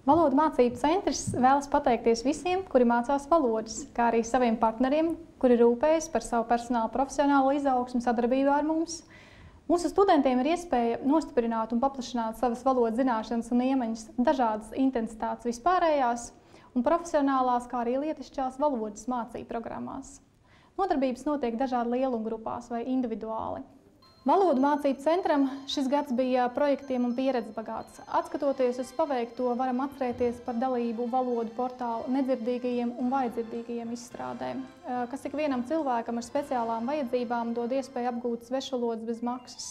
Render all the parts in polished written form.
Valodu mācību centrs vēlas pateikties visiem, kuri mācās valodas, kā arī saviem partneriem, kuri rūpējas par savu personālu profesionālo izaugsmu sadarbībā ar mums. Mūsu studentiem ir iespēja nostiprināt un paplašināt savas valodas zināšanas un iemaņas dažādas intensitātes vispārējās un profesionālās, kā arī lietišķās valodas mācību programmās. Nodarbības notiek dažādu lielumu grupās vai individuāli. Valodu mācību centram šis gads bija projektiem un pieredzes bagāts. Atskatoties uz paveikto, varam atcerēties par dalību valodu portālu nedzirdīgajiem un vājdzirdīgajiem izstrādēm, kas ikvienam cilvēkam ar speciālām vajadzībām dod iespēju apgūt svešvalodas bez maksas.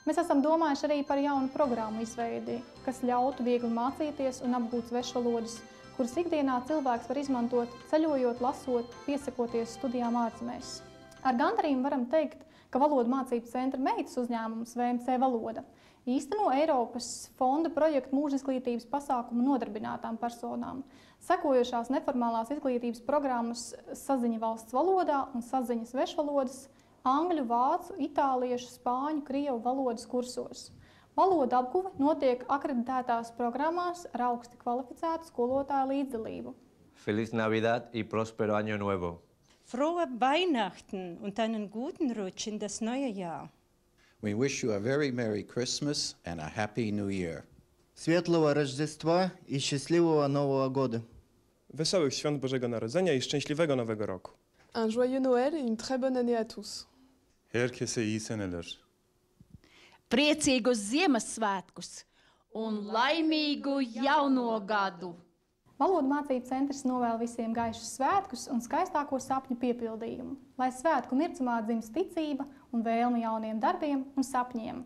Mēs esam domājuši arī par jaunu programmu izveidi, kas ļautu viegli mācīties un apgūt svešvalodas, kuras ikdienā cilvēks var izmantot, ceļojot, lasot, piesakoties studijām ārzemēs. Ar gandarījumu varam teikt, ka Valodu mācību centra meitas uzņēmums VMC Valoda īsteno Eiropas fonda projektu mūža izglītības pasākumu nodarbinātām personām, sekojošās neformālās izglītības programmas Saziņa valsts valodā un Saziņa svešvalodas, angļu, vācu, itāliešu, spāņu, krievu valodas kursos. Valoda apguve notiek akreditētās programmās ar augsti kvalificētu skolotāju līdzdalību. Feliz Navidad y próspero año nuevo. Frohe Weihnachten und einen guten Rutsch in das neue Jahr. We wish you a very Merry Christmas and a Happy New Year. Светлого Рождества и счастливого Нового года. Wesołych świąt Bożego Narodzenia i szczęśliwego Nowego Roku. Un joyeux Noël et une très bonne année à tous. Herkese iyi seneler. Priecīgus Ziemassvētkus un laimīgu jauno gadu! Valodu mācību centrs novēl visiem gaišus svētkus un skaistāko sapņu piepildījumu, lai svētku mirdzumā dzimst ticība un vēlme jauniem darbiem un sapņiem.